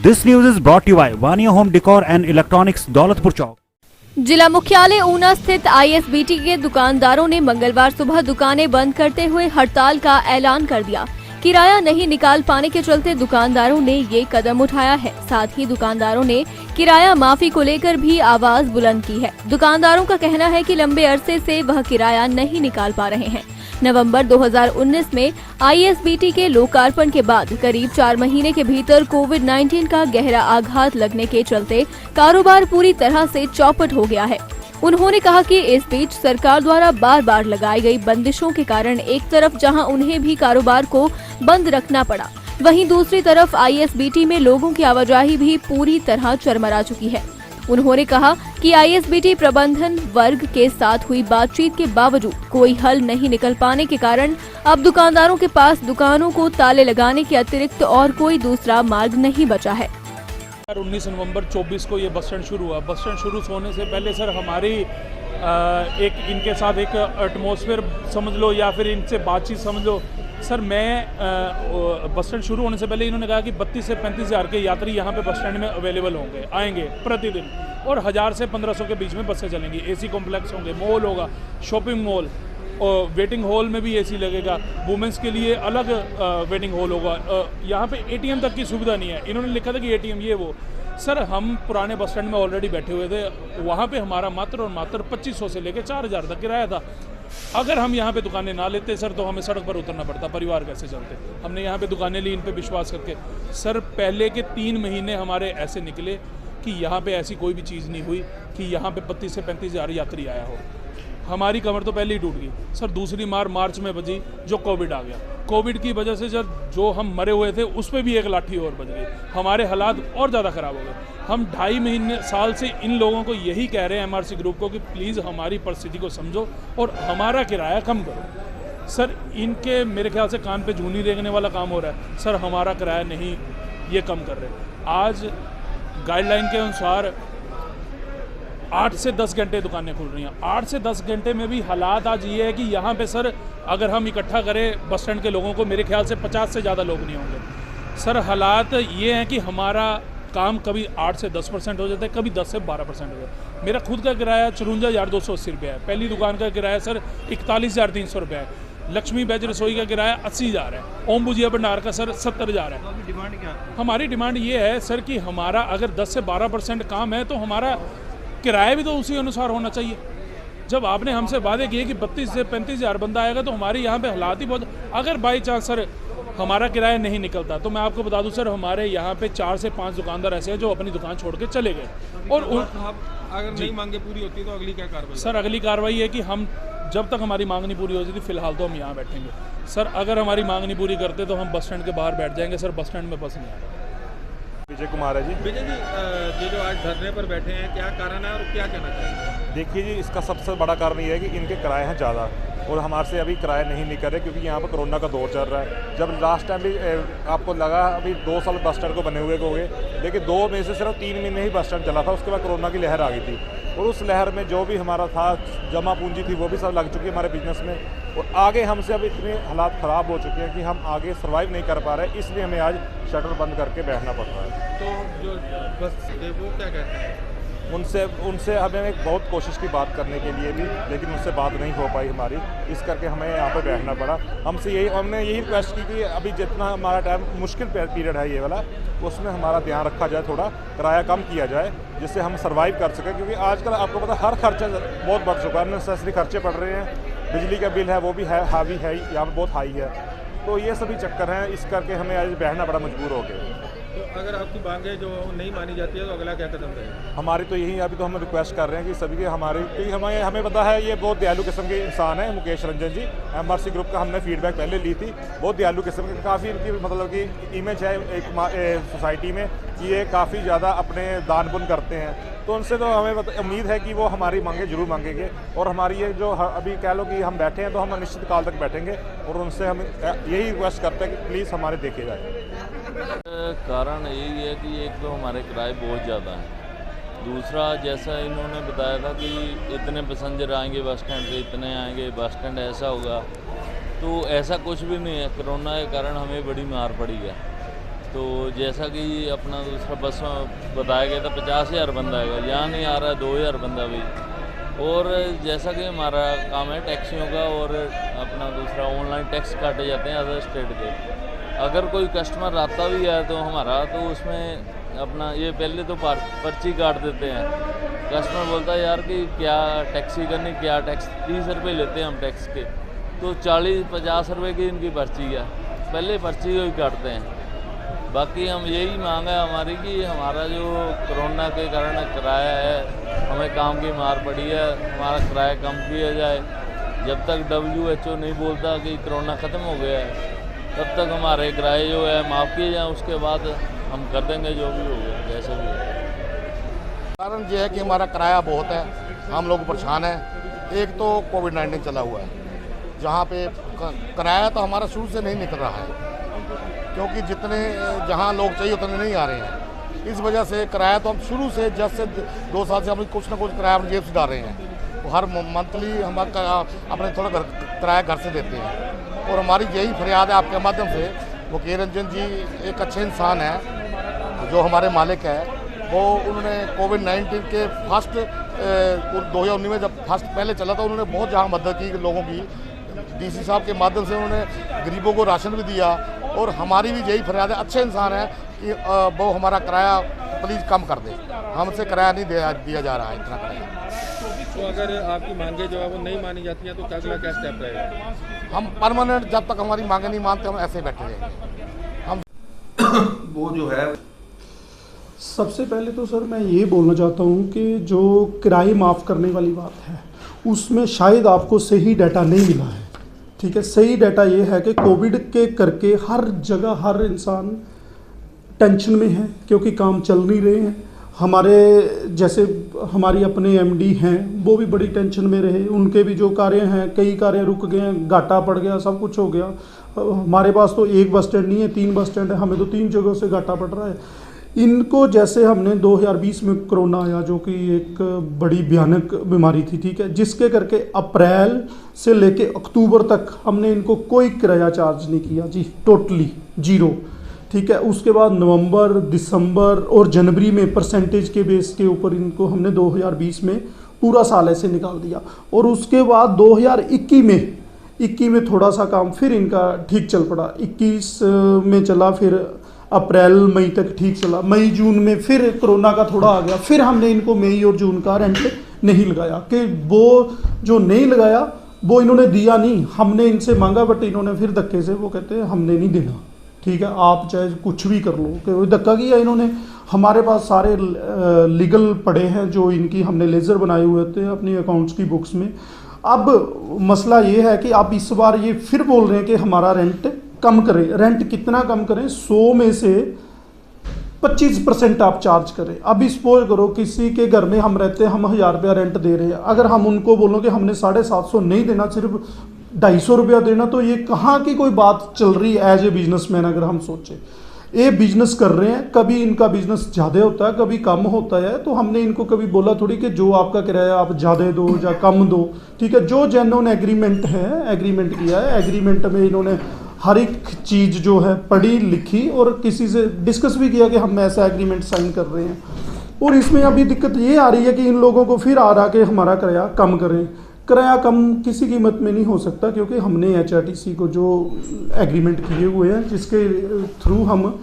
This news is brought to you by Vania Home Decor and Electronics, Daulatpur चौक। जिला मुख्यालय ऊना स्थित ISBT के दुकानदारों ने मंगलवार सुबह दुकानें बंद करते हुए हड़ताल का ऐलान कर दिया। किराया नहीं निकाल पाने के चलते दुकानदारों ने ये कदम उठाया है। साथ ही दुकानदारों ने किराया माफी को लेकर भी आवाज बुलंद की है। दुकानदारों का कहना है कि लंबे अरसे से वह किराया नहीं निकाल पा रहे हैं। नवंबर 2019 में आईएसबीटी के लोकार्पण के बाद करीब 4 महीने के भीतर कोविड-19 का गहरा आघात लगने के चलते कारोबार पूरी तरह से चौपट हो गया है। उन्होंने कहा कि इस बीच सरकार द्वारा बार बार लगाई गई बंदिशों के कारण एक तरफ जहां उन्हें भी कारोबार को बंद रखना पड़ा, वहीं दूसरी तरफ आईएसबीटी में लोगों की आवाजाही भी पूरी तरह चरमरा चुकी है। उन्होंने कहा कि आईएसबीटी प्रबंधन वर्ग के साथ हुई बातचीत के बावजूद कोई हल नहीं निकल पाने के कारण अब दुकानदारों के पास दुकानों को ताले लगाने के अतिरिक्त और कोई दूसरा मार्ग नहीं बचा है। 19 नवंबर 24 को ये बस स्टैंड शुरू हुआ। बस स्टैंड शुरू होने से पहले सर हमारी एक इनके साथ एक एटमॉस्फेयर समझ लो या फिर इनसे बातचीत समझ लो। सर मैं बस स्टैंड शुरू होने से पहले इन्होंने कहा कि 32 से 35 हज़ार के यात्री यहाँ पे बस स्टैंड में अवेलेबल होंगे, आएंगे प्रतिदिन, और 1000 से 1500 के बीच में बसें चलेंगी। एसी कॉम्प्लेक्स होंगे, मॉल होगा, शॉपिंग मॉल, और वेटिंग हॉल में भी एसी लगेगा, वुमेंस के लिए अलग वेटिंग हॉल होगा। यहाँ पे एटीएम तक की सुविधा नहीं है। इन्होंने लिखा था कि एटीएम ये वो। सर हम पुराने बस स्टैंड में ऑलरेडी बैठे हुए थे, वहाँ पे हमारा मात्र और मात्र 2500 से लेकर 4000 तक किराया था। अगर हम यहाँ पे दुकानें ना लेते सर तो हमें सड़क पर उतरना पड़ता, परिवार कैसे चलते। हमने यहाँ पे दुकानें ली इन पे विश्वास करके। सर पहले के 3 महीने हमारे ऐसे निकले कि यहाँ पे ऐसी कोई भी चीज़ नहीं हुई कि यहाँ पे 32 से 35 हज़ार यात्री आया हो। हमारी कमर तो पहले ही टूट गई सर। दूसरी मार मार्च में बजी जो कोविड आ गया। कोविड की वजह से जब जो हम मरे हुए थे उस पर भी एक लाठी और बज गई। हमारे हालात और ज़्यादा ख़राब हो गए। हम 2.5 महीने साल से इन लोगों को यही कह रहे हैं एमआरसी ग्रुप को कि प्लीज़ हमारी परिस्थिति को समझो और हमारा किराया कम करो। सर इनके मेरे ख्याल से कान पे जूनी रेंगने वाला काम हो रहा है। सर हमारा किराया नहीं ये कम कर रहे। आज गाइडलाइन के अनुसार 8 से 10 घंटे दुकानें खुल रही हैं। 8 से 10 घंटे में भी हालात आज ये है कि यहाँ पे सर अगर हम इकट्ठा करें बस स्टैंड के लोगों को, मेरे ख्याल से 50 से ज़्यादा लोग नहीं होंगे। सर हालात ये हैं कि हमारा काम कभी 8 से 10% हो जाता है, कभी 10 से 12% हो जाता है। मेरा खुद का किराया 54,280 रुपये है। पहली दुकान का किराया सर 41,300 रुपये है। लक्ष्मी वेज रसोई का किराया 80,000 है। ओम भुजिया भंडार का सर 70,000 है। डिमांड क्या है? हमारी डिमांड ये है सर कि हमारा अगर 10 से 12% काम है तो हमारा किराया भी तो उसी अनुसार होना चाहिए। जब आपने हमसे वादे किए कि 32 से 35 हज़ार बंदा आएगा तो हमारे यहाँ पे हालात ही बहुत। अगर बाई चांस सर हमारा किराया नहीं निकलता तो मैं आपको बता दूं सर हमारे यहाँ पे 4 से 5 दुकानदार ऐसे हैं जो अपनी दुकान छोड़ के चले गए। और अगर नहीं मांगे पूरी होती तो अगली क्या कार्रवाई? सर अगली कार्रवाई है कि हम जब तक हमारी मांग नहीं पूरी होती थी फिलहाल तो हम यहाँ बैठेंगे। सर अगर हमारी मांग नहीं पूरी करते तो हम बस स्टैंड के बाहर बैठ जाएंगे। सर बस स्टैंड में बस नहीं आ रहा। विजय कुमार है जी। विजय जी, ये जो आज धरने पर बैठे हैं क्या कारण है और क्या कहना चाहिए? देखिए जी, इसका सबसे बड़ा कारण ये है कि इनके किराए हैं ज़्यादा और हमारे से अभी किराया नहीं निकल रहे क्योंकि यहाँ पर कोरोना का दौर चल रहा है। जब लास्ट टाइम भी आपको लगा अभी 2 साल बस स्टैंड को बने हुए हो गए, लेकिन 2 में से सिर्फ 3 महीने ही बस स्टैंड चला था। उसके बाद कोरोना की लहर आ गई थी और उस लहर में जो भी हमारा था जमा पूंजी थी वो भी सब लग चुकी है हमारे बिजनेस में। और आगे हमसे अब इतने हालात ख़राब हो चुके हैं कि हम आगे सर्वाइव नहीं कर पा रहे, इसलिए हमें आज शटर बंद करके बैठना पड़ रहा है। तो जो बस वो क्या कहते हैं? उनसे हमें एक बहुत कोशिश की बात करने के लिए भी, लेकिन उनसे बात नहीं हो पाई हमारी, इस करके हमें यहाँ पर बैठना पड़ा। हमने यही रिक्वेस्ट की कि अभी जितना हमारा टाइम मुश्किल पीरियड है ये वाला, उसमें हमारा ध्यान रखा जाए, थोड़ा किराया कम किया जाए जिससे हम सर्वाइव कर सकें। क्योंकि आजकल आपको पता हर खर्चा बहुत बढ़ चुका है, अननेसेसरी खर्चे पड़ रहे हैं। बिजली का बिल है वो भी है हावी है, यहाँ पर बहुत हाई है। तो ये सभी चक्कर हैं, इस करके हमें आज बैठना बड़ा मजबूर हो गए। तो अगर आपकी मांगें जो नहीं मानी जाती है तो अगला क्या कदम रहेगा? हमारी तो यही अभी तो हम रिक्वेस्ट कर रहे हैं कि सभी के हमारे, क्योंकि हमें पता है ये बहुत दयालु किस्म के इंसान है मुकेश रंजन जी। एमआरसी ग्रुप का हमने फीडबैक पहले ली थी। बहुत दयालु किस्म के, काफ़ी इनकी मतलब कि इमेज है एक सोसाइटी में कि ये काफ़ी ज़्यादा अपने दान पुण्य करते हैं। तो उनसे तो हमें उम्मीद है कि वो हमारी मांगे जरूर मांगेंगे। और हमारी ये जो अभी कह लो कि हम बैठे हैं तो हम अनिश्चित काल तक बैठेंगे और उनसे हम यही रिक्वेस्ट करते हैं कि प्लीज़ हमारे देखे जाए। कारण यही है कि एक तो हमारे किराए बहुत ज़्यादा हैं, दूसरा जैसा इन्होंने बताया था कि इतने पैसेंजर आएंगे बस स्टैंड पे, इतने आएंगे बस स्टैंड ऐसा होगा, तो ऐसा कुछ भी नहीं है। कोरोना के कारण हमें बड़ी मार पड़ी है। तो जैसा कि अपना दूसरा बस में बताया गया था 50,000 बंदा आएगा, यहाँ नहीं आ रहा है 2,000 बंदा भी। और जैसा कि हमारा काम है टैक्सियों का और अपना दूसरा ऑनलाइन टैक्स काटे जाते हैं अदर स्टेट के। अगर कोई कस्टमर आता भी है तो हमारा तो उसमें अपना ये पहले तो पर्ची काट देते हैं। कस्टमर बोलता है यार कि क्या टैक्सी करनी, क्या टैक्स, 30 रुपये लेते हैं हम टैक्स के, तो 40-50 रुपये की इनकी पर्ची है, पहले पर्ची को ही काटते हैं। बाकी हम यही मांग है हमारी कि हमारा जो कोरोना के कारण किराया है, हमें काम की मार पड़ी है, हमारा किराया कम किया जाए। जब तक WHO नहीं बोलता कि कोरोना ख़त्म हो गया है तब तक हमारे किराए जो है माफ़ किए जाएँ, उसके बाद हम कर देंगे जो भी होगा जैसा भी होगा। कारण ये है कि हमारा किराया बहुत है, हम लोग परेशान हैं। एक तो कोविड-19 चला हुआ है, जहाँ पे किराया तो हमारा शुरू से नहीं निकल रहा है, क्योंकि जितने जहाँ लोग चाहिए उतने नहीं आ रहे हैं। इस वजह से किराया तो हम शुरू से जब से 2 साल से हम कुछ ना कुछ किराया अपनी जेब से डाल रहे हैं। तो हर मंथली हम अपने थोड़ा किराया घर से देते हैं। और हमारी यही फरियाद है आपके माध्यम से, वकील रंजन जी एक अच्छे इंसान हैं जो हमारे मालिक है, वो उन्होंने कोविड-19 के फर्स्ट 2019 में जब फर्स्ट पहले चला था उन्होंने बहुत जहाँ मदद की लोगों की। DC साहब के माध्यम से उन्होंने गरीबों को राशन भी दिया। और हमारी भी यही फरियाद है, अच्छे इंसान है कि वो हमारा किराया प्लीज़ कम कर दे, हमसे किराया नहीं दिया जा रहा है इतना किराया। तो अगर आपकी मांगे जो है वो नहीं मानी जाती हैं तो अगला क्या स्टेप रहेगा? हम परमानेंट जब तक हमारी मांगे नहीं मानते हम ऐसे ही बैठे रहेंगे। हम वो जो है सबसे पहले तो सर मैं ये बोलना चाहता हूँ कि जो किराए माफ़ करने वाली बात है उसमें शायद आपको सही डाटा नहीं मिला है। ठीक है, सही डाटा ये है कि कोविड के करके हर जगह हर इंसान टेंशन में है क्योंकि काम चल नहीं रहे हैं। हमारे जैसे हमारी अपने MD हैं वो भी बड़ी टेंशन में रहे, उनके भी जो कार्य हैं कई कार्य रुक गए हैं, घाटा पड़ गया, सब कुछ हो गया। हमारे पास तो एक बस स्टैंड नहीं है, 3 बस स्टैंड है, हमें तो 3 जगहों से घाटा पड़ रहा है। इनको जैसे हमने 2020 में कोरोना आया जो कि एक बड़ी भयानक बीमारी थी, ठीक है, जिसके करके अप्रैल से लेके अक्टूबर तक हमने इनको कोई किराया चार्ज नहीं किया जी, टोटली 0। ठीक है, उसके बाद नवंबर, दिसंबर और जनवरी में परसेंटेज के बेस के ऊपर इनको हमने 2020 में पूरा साल ऐसे निकाल दिया। और उसके बाद 2021 में थोड़ा सा काम फिर इनका ठीक चल पड़ा, 21 में चला, फिर अप्रैल मई तक ठीक चला। मई जून में फिर कोरोना का थोड़ा आ गया, फिर हमने इनको मई और जून का रेंट नहीं लगाया कि वो जो नहीं लगाया वो इन्होंने दिया नहीं, हमने इनसे मांगा बट इन्होंने फिर धक्के से वो कहते हैं हमने नहीं देना। ठीक है, आप चाहे कुछ भी कर लो, कि धक्का किया इन्होंने। हमारे पास सारे लीगल पड़े हैं जो इनकी हमने लेज़र बनाए हुए थे अपनी अकाउंट्स की बुक्स में। अब मसला ये है कि आप इस बार ये फिर बोल रहे हैं कि हमारा रेंट कम करें। रेंट कितना कम करें? 100 में से 25% आप चार्ज करें। अब सपोज करो किसी के घर में हम रहते हैं, हम 1000 रुपया रेंट दे रहे हैं, अगर हम उनको बोलो कि हमने 750 नहीं देना, सिर्फ 250 रुपया देना, तो ये कहाँ की कोई बात चल रही है? एज ए बिजनेसमैन अगर हम सोचें, ये बिजनेस कर रहे हैं, कभी इनका बिजनेस ज़्यादा होता है कभी कम होता है, तो हमने इनको कभी बोला थोड़ी कि जो आपका किराया आप ज़्यादा दो या कम दो। ठीक है, जो जेन्युइन एग्रीमेंट है, एग्रीमेंट किया है, एग्रीमेंट में इन्होंने हर एक चीज़ जो है पढ़ी लिखी और किसी से डिस्कस भी किया कि हम ऐसा एग्रीमेंट साइन कर रहे हैं। और इसमें अभी दिक्कत ये आ रही है कि इन लोगों को फिर आ रहा कि हमारा किराया कम करें। किराया कम किसी कीमत में नहीं हो सकता, क्योंकि हमने HRTC को जो एग्रीमेंट किए हुए हैं जिसके थ्रू हम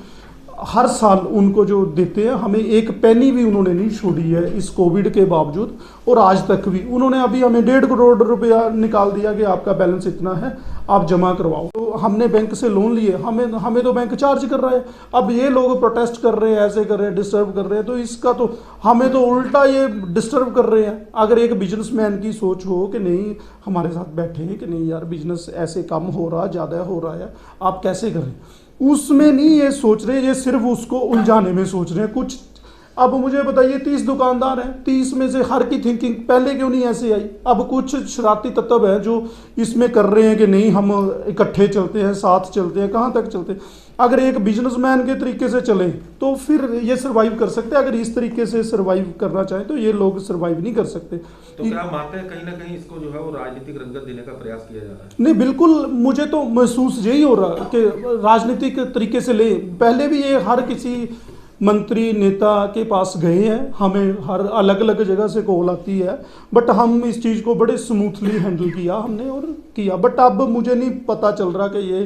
हर साल उनको जो देते हैं, हमें एक पेनी भी उन्होंने नहीं छोड़ी है इस कोविड के बावजूद। और आज तक भी उन्होंने अभी हमें 1.5 करोड़ रुपया निकाल दिया कि आपका बैलेंस इतना है, आप जमा करवाओ। तो हमने बैंक से लोन लिए, हमें तो बैंक चार्ज कर रहा है। अब ये लोग प्रोटेस्ट कर रहे हैं, ऐसे कर रहे हैं, डिस्टर्ब कर रहे हैं, तो इसका तो हमें तो उल्टा ये डिस्टर्ब कर रहे हैं। अगर एक बिजनेसमैन की सोच हो कि नहीं हमारे साथ बैठे हैं कि नहीं यार बिजनेस ऐसे कम हो रहा, ज़्यादा हो रहा है, आप कैसे करें, उसमें नहीं ये सोच रहे, ये सिर्फ उसको उलझाने में सोच रहे हैं कुछ। अब मुझे बताइए 30 दुकानदार हैं, 30 में से हर की थिंकिंग पहले क्यों नहीं ऐसे आई? अब कुछ शरारती तत्व हैं जो इसमें कर रहे हैं कि नहीं हम इकट्ठे चलते हैं, साथ चलते हैं, कहाँ तक चलते हैं। अगर एक बिजनेसमैन के तरीके से चलें तो फिर ये सरवाइव कर सकते हैं, अगर इस तरीके से सरवाइव करना चाहें तो ये लोग सरवाइव नहीं कर सकते। तो क्या आप मानते हैं कहीं ना कहीं इसको जो है वो राजनीतिक रंगत देने का प्रयास किया जा रहा है? नहीं, बिल्कुल मुझे तो महसूस यही हो रहा कि राजनीतिक तरीके से ले। पहले भी ये हर किसी मंत्री नेता के पास गए हैं, हमें हर अलग अलग जगह से कॉल आती है, बट हम इस चीज़ को बड़े स्मूथली हैंडल किया हमने और किया। बट अब मुझे नहीं पता चल रहा कि ये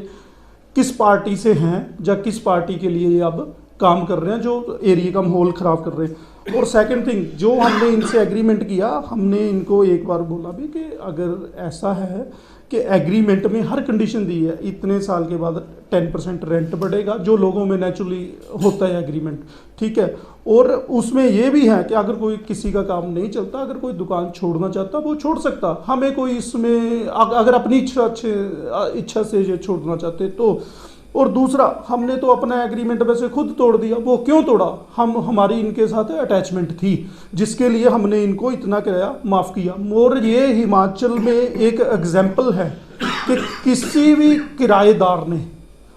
किस पार्टी से हैं या किस पार्टी के लिए ये अब काम कर रहे हैं जो एरिया का माहौल ख़राब कर रहे हैं। और सेकंड थिंग, जो हमने इनसे एग्रीमेंट किया, हमने इनको एक बार बोला भी कि अगर ऐसा है कि एग्रीमेंट में हर कंडीशन दी है, इतने साल के बाद 10% रेंट बढ़ेगा, जो लोगों में नेचुरली होता है एग्रीमेंट, ठीक है। और उसमें ये भी है कि अगर कोई किसी का काम नहीं चलता, अगर कोई दुकान छोड़ना चाहता वो छोड़ सकता, हमें कोई इसमें अगर अपनी इच्छा से ये छोड़ना चाहते तो। और दूसरा, हमने तो अपना एग्रीमेंट वैसे खुद तोड़ दिया। वो क्यों तोड़ा? हमारी इनके साथ अटैचमेंट थी जिसके लिए हमने इनको इतना किराया माफ़ किया। और ये हिमाचल में एक एग्जाम्पल है कि किसी भी किराएदार ने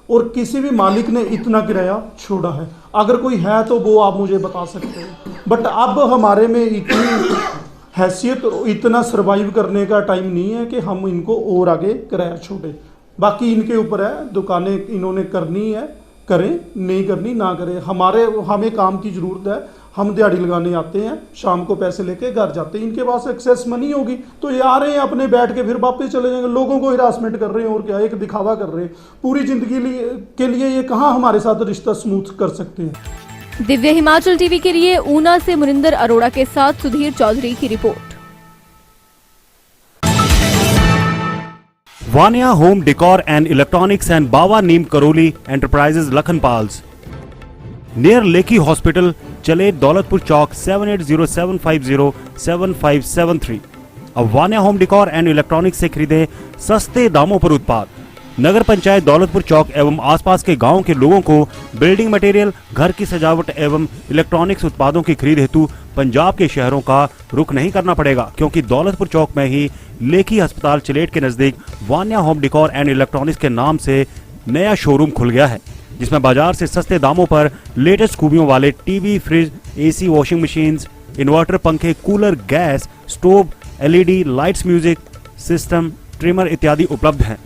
और किसी भी मालिक ने इतना किराया छोड़ा है। अगर कोई है तो वो आप मुझे बता सकते हैं, बट अब हमारे में इतनी हैसियत, इतना सरवाइव करने का टाइम नहीं है कि हम इनको और आगे किराया छोड़ें। बाकी इनके ऊपर है, दुकानें इन्होंने करनी है करें, नहीं करनी ना करें। हमें काम की ज़रूरत है, हम दिहाड़ी लगाने आते हैं, शाम को पैसे लेके घर जाते हैं। इनके पास एक्सेस मनी होगी तो ये आ रहे हैं अपने, बैठ के फिर वापस चले जाएंगे। लोगों को हिरासमेंट कर रहे हैं और क्या, एक दिखावा कर रहे हैं। पूरी ज़िंदगी के लिए ये कहाँ हमारे साथ रिश्ता स्मूथ कर सकते हैं। दिव्य हिमाचल टीवी के लिए ऊना से मुनिंदर अरोड़ा के साथ सुधीर चौधरी की report. Vania Home Decor and Electronics and Bawa Neem Karoli Enterprises Lakhanpals. Near Lekhi Hospital, Chale Daulatpur Chowk 7807507573. अब Vaniya home decor and electronics से खरीदे सस्ते दामों पर उत्पाद। नगर पंचायत दौलतपुर चौक एवं आसपास के गांवों के लोगों को बिल्डिंग मटेरियल, घर की सजावट एवं इलेक्ट्रॉनिक्स उत्पादों की खरीद हेतु पंजाब के शहरों का रुख नहीं करना पड़ेगा, क्योंकि दौलतपुर चौक में ही लेखी अस्पताल चलेट के नजदीक Vaniya home decor and electronics के नाम से नया शोरूम खुल गया है, जिसमें बाजार से सस्ते दामों पर लेटेस्ट खूबियों वाले TV, fridge, AC, washing machines, inverter, पंखे, cooler, gas stove, LED lights, music system, trimmer इत्यादि उपलब्ध हैं।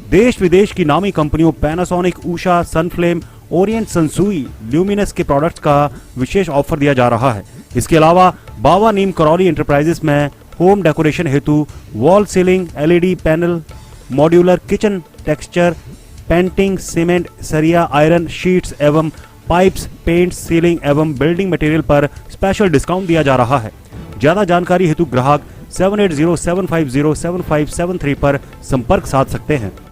देश विदेश की नामी कंपनियों Panasonic, Usha, Sunflame, Orient, Sansui, Luminous के प्रोडक्ट्स का विशेष ऑफर दिया जा रहा है। इसके अलावा बावा नीम करौली एंटरप्राइजेस में होम डेकोरेशन हेतु wall ceiling, LED panel, modular kitchen, texture, painting, cement, सरिया, आयरन, शीट्स एवं पाइप्स, पेंट, सीलिंग एवं बिल्डिंग मटेरियल पर स्पेशल डिस्काउंट दिया जा रहा है। ज्यादा जानकारी हेतु ग्राहक 7807507573 पर संपर्क साध सकते हैं।